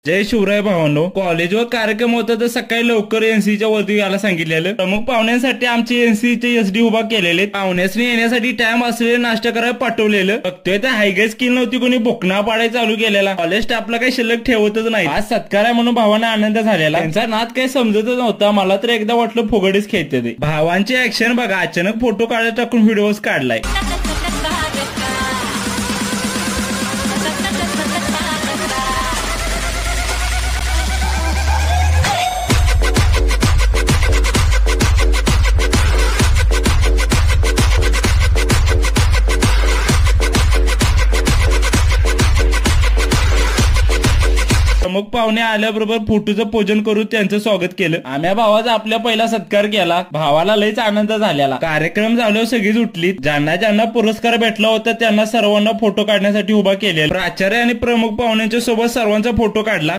जय शिवराय भावांनो, कॉलेजवर कार्यक्रम होता तर सकाळी लवकर एनसीच्या वरती यायला सांगितलेलं. प्रमुख पाहुण्यांसाठी आमचे एनसीचे एसडी उभा केलेले. पाहुण्यासनी येण्यासाठी टाइम असलेले नाश्ता करायला पाठवलेलं. बघतोय तर हायगे स्किल नव्हती, कोणी बोकना पाडाय चालू केलेला. कॉलेज स्टाफला काही शिल्लक ठेवतच नाही. आज सत्कार आहे म्हणून भावांना आनंद झालेला. त्यांचा नाद काही समजतच नव्हता. मला तर एकदा वाटलं फुगडीच खेळते ते. भावांचे ऍक्शन बघा, अचानक फोटो काढत टाकून व्हिडिओज काढलाय. प्रमुख पाहुणे आल्याबरोबर फोटोचं पूजन करून त्यांचं स्वागत केलं. आम्या भावाचा आपल्या पहिला सत्कार केला. भावाला लयच आनंद झालेला. कार्यक्रम झाल्यावर सगळीच उठली. ज्यांना ज्यांना पुरस्कार भेटला होता त्यांना सर्वांना फोटो काढण्यासाठी उभा केलेला. प्राचार्य आणि प्रमुख पाहुण्यांच्या सोबत सर्वांचा फोटो काढला.